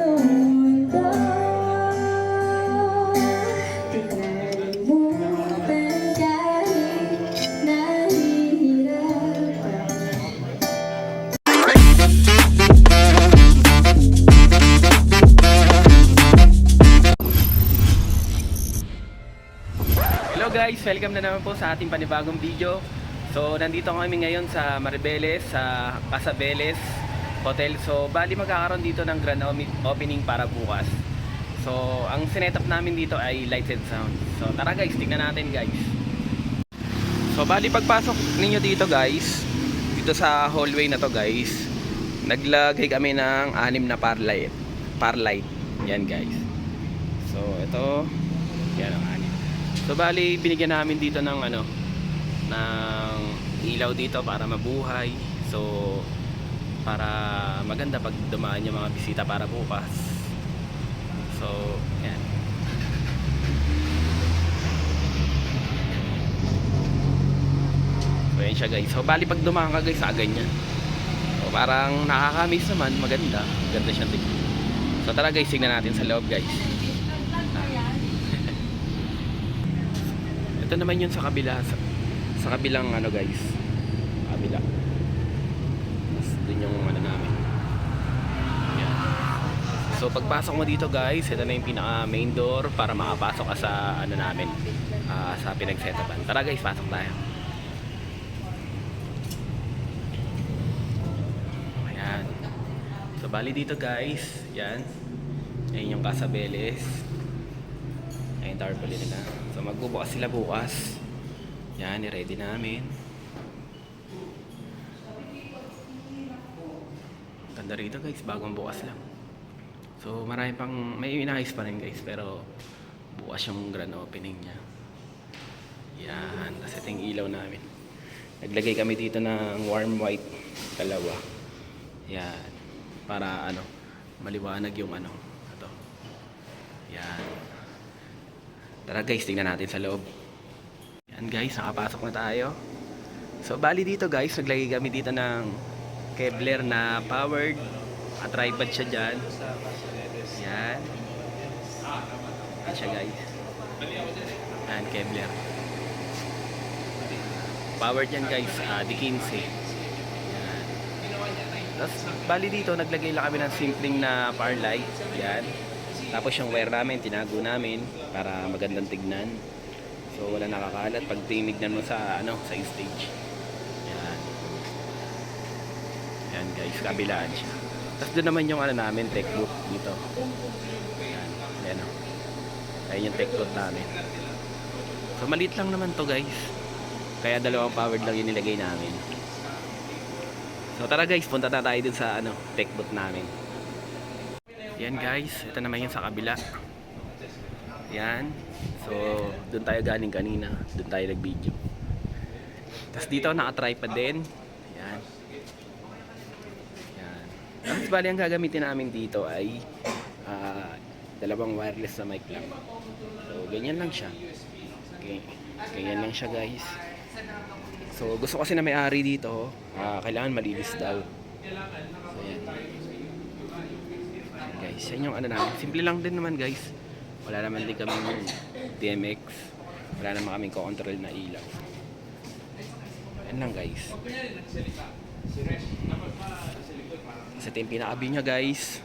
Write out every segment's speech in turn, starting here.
mundo. Di nalimutan kahit nahihirapan. Hello guys, welcome na naman po sa ating panibagong video. So nandito kami ngayon sa Maribeles, sa Casabeles Hotel. So bali magkakaroon dito ng grand opening para bukas. So ang sinetup namin dito ay lights and sound. So tara guys, tingnan natin guys. So bali pagpasok ninyo dito guys, dito sa hallway na to guys, naglagay kami ng 6 na parlight. Yan guys. So ito, yan ang 6. So bali binigyan namin dito ng ng ilaw dito para mabuhay. So para maganda pag dumaan yung mga bisita para bukas. So yan. So yan siya guys. So bali pag dumaan ka guys, ganyan. So parang nakakamiss naman, maganda. Maganda siya tingnan. So tara guys, tingnan natin sa loob guys. Ito naman yun sa kabila, sa kabilang guys, kabila. Tapos dun yung namin. Yan. So pagpasok mo dito guys, ito na yung pinaka main door para makapasok ka sa namin, sa pinag-setapan. Tara guys, pasok tayo. Ayan. So bali dito guys, yan. Yan yung Casabeles. Ayan yung tarpaulin nila. So magbubukas sila bukas. Yan, i-ready namin. Ganda rito guys, bagong bukas lang. So marami pang, may inayos pa rin guys, pero bukas yung grand opening nya. Yan, tapos ito yung ilaw namin. Naglagay kami dito ng warm white, dalawa. Yan, para maliwanag yung ito. Yan. Tara guys, tingnan natin sa loob. Yan guys, nakapasok na tayo. So bali dito guys, naglagay kami dito ng Kevlar na powered at tripod siya dyan. Yan. Yan siya guys. Yan, Kevlar. Powered yan guys, D15. Yan. Tapos bali dito, naglagay lang kami ng simpleng na power light. Yan. Tapos yung wire namin, tinago namin para magandang tignan. So wala nakakalat pag tinignan mo sa sa stage. Yan. Yan guys, kabilaan siya. Tapos doon naman yung namin, tech booth dito. Yan. Ayan o. Ayan yung tech booth namin. So maliit lang naman to guys. Kaya dalawang powered lang yung nilagay namin. So tara guys, punta na tayo dun sa tech booth namin. Yan guys, ito naman yung sa kabila. Yan. So, doon tayo galing kanina. Doon tayo nag-video. Tapos dito naka-tripod din. Yan. Yan. Tapos bali ang gagamitin namin dito ay dalawang wireless na mic lang. So, ganyan lang siya. Okay. Ganyan lang siya guys. So, gusto kasi na may-ari dito, kailangan malinis daw. So, yan. Guys, yan yung namin. Simple lang din naman guys. Wala naman din kaming DMX. Wala naman kaming control na ilaw. Yan lang guys. Kasi ito yung pinaka-view nya guys.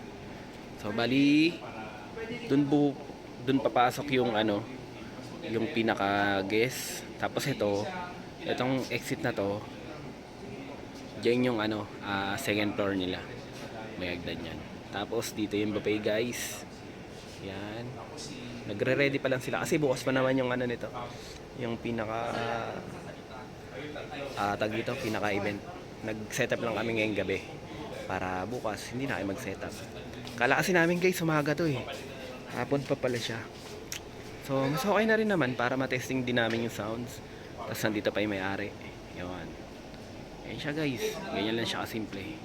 So bali dun papasok yung yung pinaka-guest. Tapos itong exit na to, diyan yung second floor nila. May hagdan yan. Tapos dito yung buffet guys. Yan. Nagre-ready pa lang sila kasi bukas pa naman yung nito. Yung pinaka tag dito, pinaka-event. Nag-setup lang kami ngayong gabi para bukas hindi na kayo mag-setup. Kala kasi namin guys, umaga to eh. Hapon pa pala siya. So mas okay na rin naman para matesting din namin yung sounds. Tapos nandito pa yung may-ari. Yan. Yan siya guys. Ganyan lang siya kasimple.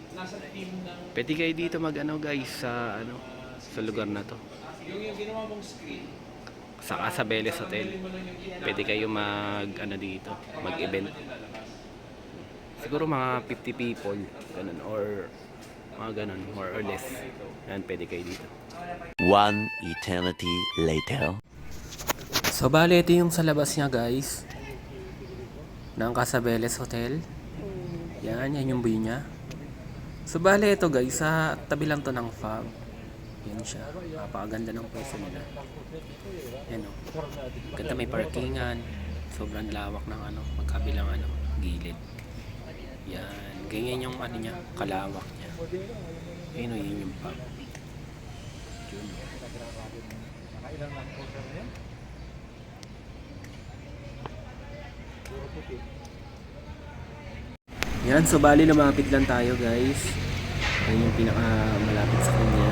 Pwede kayo dito guys sa sa lugar na to. Yung ginawa mong screen sa Casabeles Hotel. Pwede kayo dito, mag-event. Siguro mga 50 people, ganun, or Mga ganun, more or less. Yan, pwede kayo dito. One eternity later. So, bale, ito yung sa labas niya, guys. Ng Casabeles Hotel. Yan yung view niya. So, bale, ito, guys. Sa tabi lang to ng FAB. Yan siya. Napakaganda ng pwesto nila. Yan, o. Ganda, may parkingan. Sobrang lawak ng magkabilang gilid. Yan. Ganyan yung niya, kalawak niya. Ayun, o, yun yung FAB. Yun. Yan, so bali lumapit lang tayo, guys. Yan yung pinaka malapit sa kanya.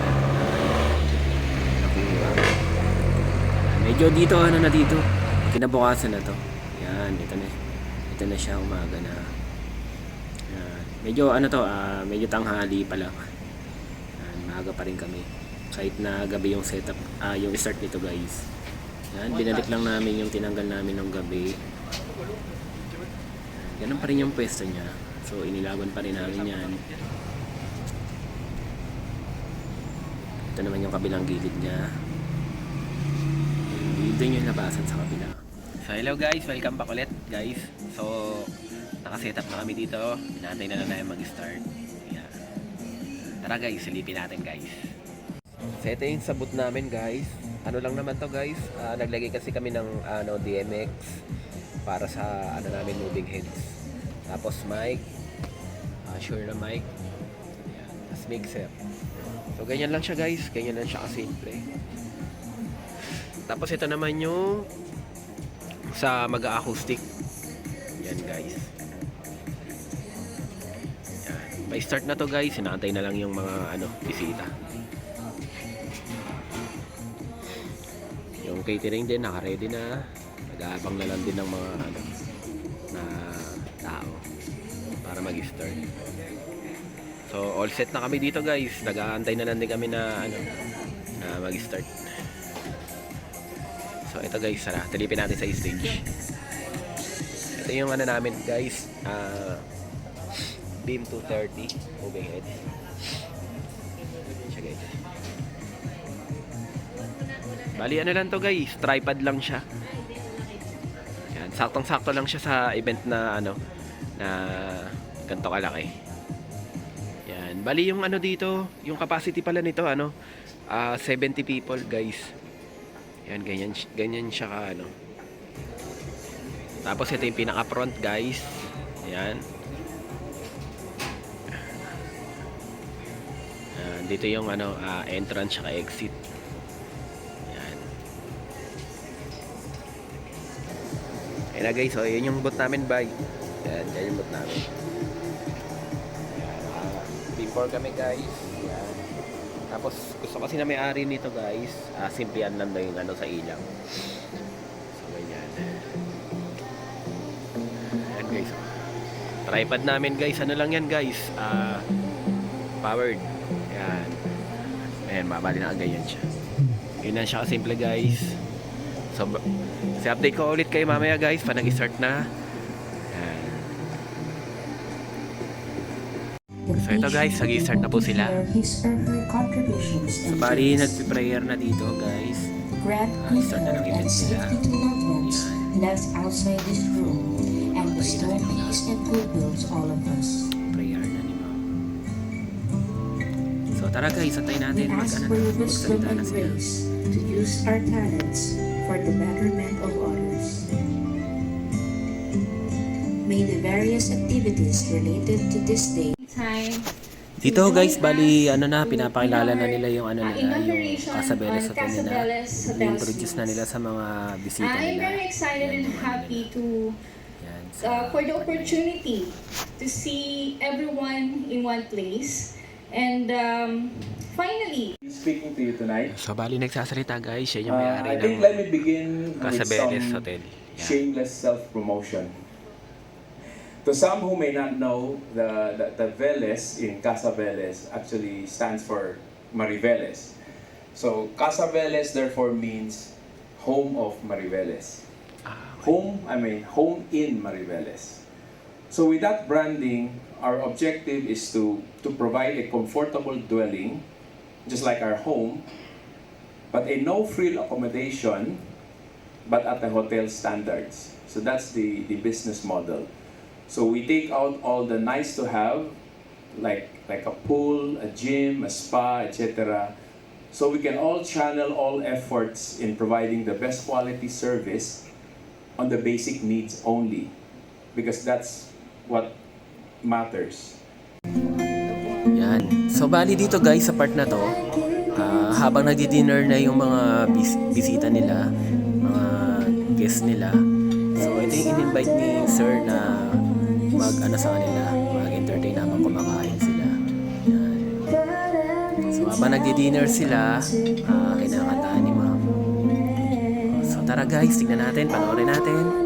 Nakuha. Medyo dito, na dito. Kinabukasan na to. Yan, ito na siya, umaga na. Yan. Medyo medyo tanghali pa lang. Yan, maaga pa rin kami. Kahit na gabi yung setup, yung start nito, guys. Yan, binalik lang namin yung tinanggal namin ng gabi. Ganun pa rin yung pwesto niya. So, inilaban pa rin namin yan. Ito naman yung kabilang gilid niya. Doon yung labasan sa kabila. So, hello guys. Welcome back ulit, guys. So, nakasetup na kami dito. Inaantay na lang namin mag-start. Yan. Tara guys, silipin natin, guys. So, ito yung sabot namin, guys. Ano lang naman to, guys. Naglagay kasi kami ng DMX para sa namin moving heads. Tapos mic, sure na mic. Ayan. Tapos mixer. So ganyan lang siya, guys. Ganyan lang siya kasimple. Tapos ito naman yung sa mag-acoustic. Yan, guys. Yan. May start na to, guys. Inaantay na lang yung mga bisita. Yung catering din naka-ready na. Nag-aabang na lang din ng mga na tao para mag-start. So all set na kami dito, guys. Nag-aantay na lang din kami na na mag-start. So ito, guys, talipin natin sa stage. Ito yung namin, guys, Beam 230 moving head. Siya, guys. Bali lang to, guys, tripod lang siya. Yan, saktong-sakto lang siya sa event na na ganito kalaki. Yan, bali yung dito, yung capacity pala nito 70 people, guys. Yan, ganyan siya ka Tapos ito yung pinaka front, guys. Yan. Dito yung entrance at exit. Yan. Ayan na, guys, so yun yung booth namin, bye. Yan yung booth namin. Before kami, guys. Yan. Tapos gusto kasi na may-ari nito, guys, simplihan lang daw yung sa ilang. So ganyan. Yan, guys. Tripod namin, guys. Lang yan, guys. Powered. Yan. Ayan, mabali na agad yan siya. Yun lang siya kasimple, guys. So update ko ulit kayo mamaya, guys, pa nag-start na. So ito, guys, nag-start na po sila. So bali, nagpi-prayer na dito, guys. Start na ng event nila. Left outside this room and bestow peace and goodwill to all of us. Prayer na ni Ma'am. So tara, guys, antayin natin. We ask for your wisdom and grace to use our talents for the betterment of others. May the various activities related to this day dito, guys, bali pinapakilala na nila yung yung Casabeles Hotel nila. I-introduce na nila sa mga bisita nila. I'm very excited and happy to for the opportunity to see everyone in one place and finally Speaking to you tonight. So bali nagsasalita, guys, siya yung may-ari I think ng let me begin with Casabeles some Hotel. shameless self-promotion. To some who may not know, the Veles in Casabeles actually stands for Mariveles. So Casabeles therefore means home of Mariveles. Home in Mariveles. So with that branding, our objective is to provide a comfortable dwelling, just like our home, but a no-frill accommodation, but at the hotel standards. So that's the business model. So we take out all the nice to have, like a pool, a gym, a spa, etc. So we can all channel all efforts in providing the best quality service on the basic needs only, because that's what matters. Yan. So bali dito guys sa part na to, habang nagdi-dinner na yung mga bisita nila, mga guests nila. So ito yung in-invite ni Sir na mag-ano sa kanila, mag-entertain habang kumakain sila. Yan. So habang nagdi-dinner sila, kinakantaan ni Ma'am. So tara guys, tignan natin, panoorin natin. Tara.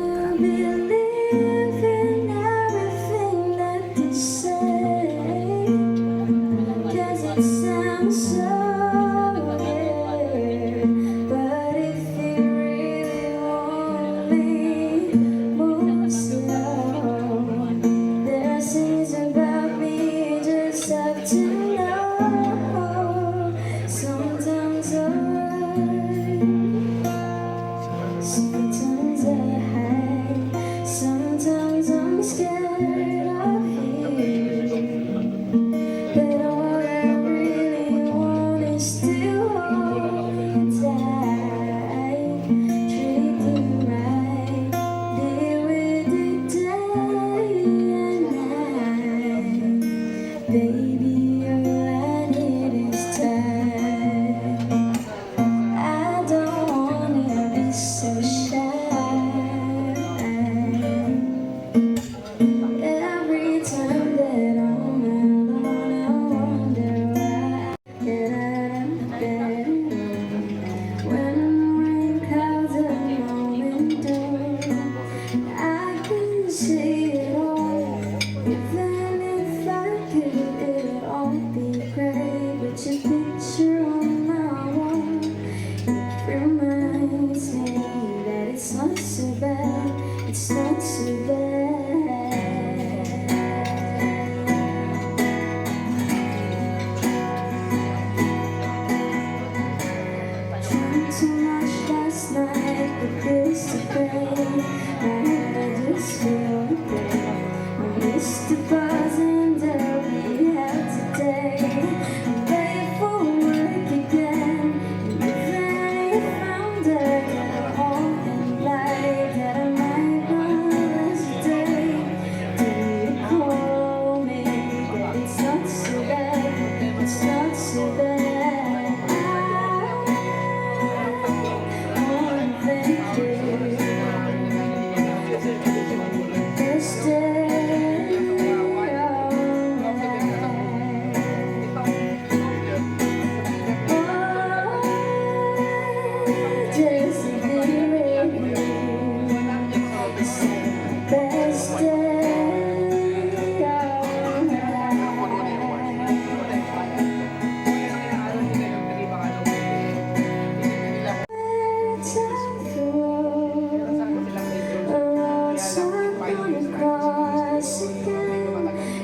Baby, all I need is time. I don't wanna be so shy. Every time that I'm alone, I wonder why. When rain clouds are blowing through, I can see it all. Even if I could, it'd all be great. But your picture on my wall, it reminds me that it's not so bad. It's not so bad. Drank too much last night, but this today, I just feel great. I missed the buzz and we had today. I'm ready for work again. And even if I'm dead, I hope and light that I might run this day. Do you call me? But it's not so bad. It's not so bad. I wanna thank you.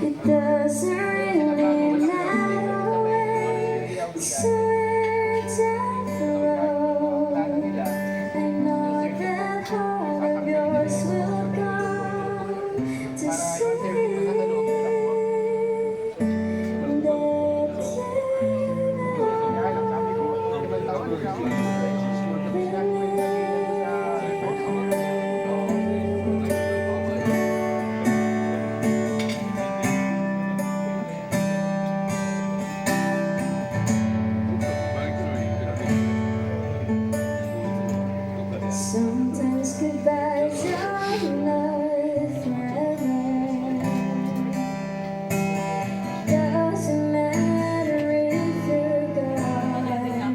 It doesn't really matter when it's time for all. I know that heart of yours will come to see that sometimes goodbyes are love forever. Doesn't matter if you're gone,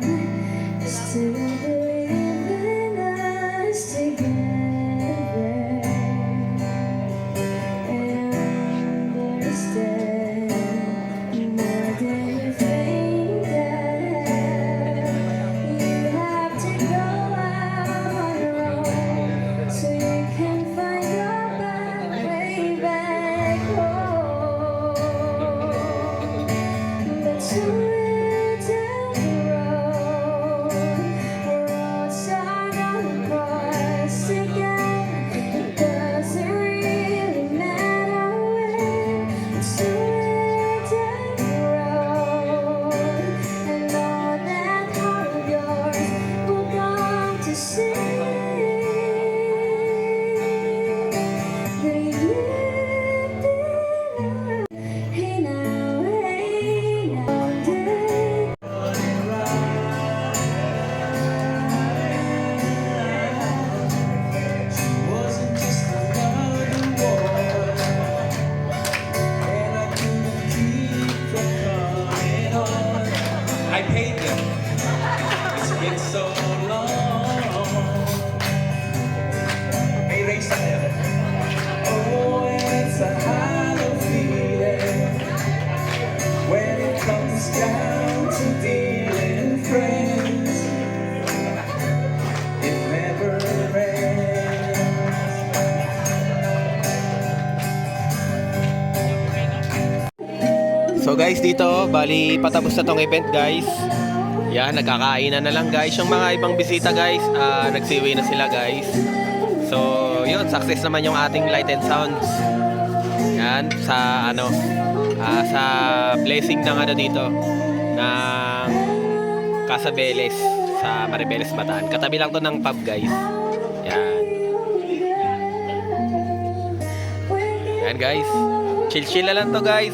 still believe guys, dito, bali patapos na tong event guys. Yan, nagkakainan na lang guys. Yung mga ibang bisita guys, nagsiwi na sila guys. So, yun, success naman yung ating light and sounds. Yan, sa ano, sa blessing ng ano dito, ng Casabeles sa Maribeles Bataan. Katabi lang to ng pub guys. Yan. Yan guys. Chill-chill na lang to guys.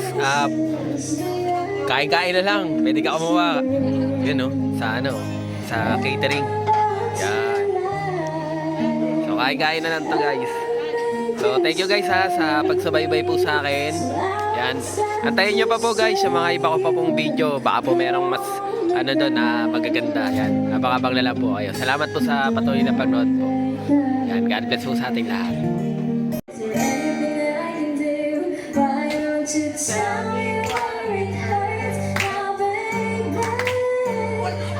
Kain-kain na lang. Pwede ka kumuha. Yun no, sa ano, sa catering. Yan. So kain-kain na lang to guys. So thank you guys sa pagsubaybay po sa akin. Yan. Antayin nyo pa po guys yung mga iba ko pa pong video. Baka po merong mas ano doon na magaganda. Yan. Napakabagla po kayo. Salamat po sa patuloy na panood po. Yan. God bless po sa ating lahat. Is there anything that I can do? Why don't you tell me where it hurts now, baby?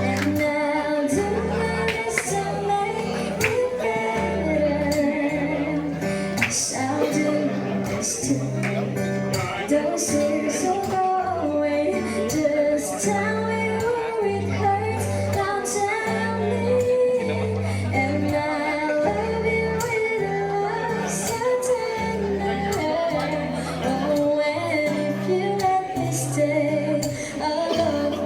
And I'll do my best to make it better. Yes, I'll do my best to make those tears go away. Just tell me where it hurts now, tell me. And I love you with a love so tender. Oh, and if you let me stay, I'll love you.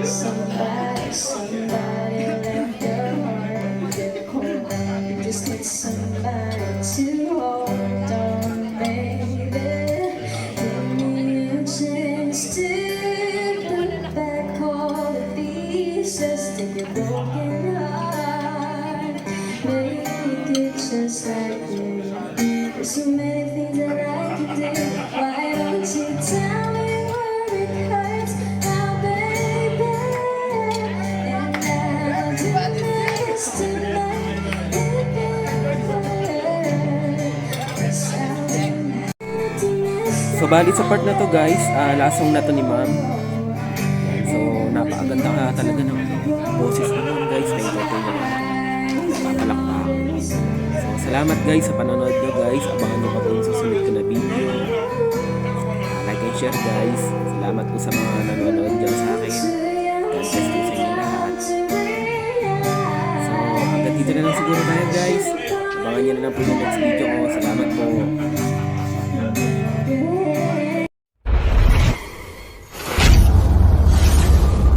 Somebody left your heart cold. Just need somebody to hold on, baby. Give me a chance to put back all the pieces to your broken heart. Make it just like you. There's so many things that I can do. Why don't you tell me where it hurts now, baby? And I'll do my best to make it better. Yes, I'll do my best. So bali sa part na to guys, lasong na to ni ma'am. So napakaganda ka talaga ng boses naman guys. Thank you. Napapalakpak. So salamat guys sa panonood nyo guys. Abangan nyo pa po yung susunod ko na video. Like and share guys. Salamat po sa mga nanonood dyan sa akin. God bless po sa inyo lahat. So hanggang dito na lang siguro tayo guys. Abangan nyo na lang po yung next video ko.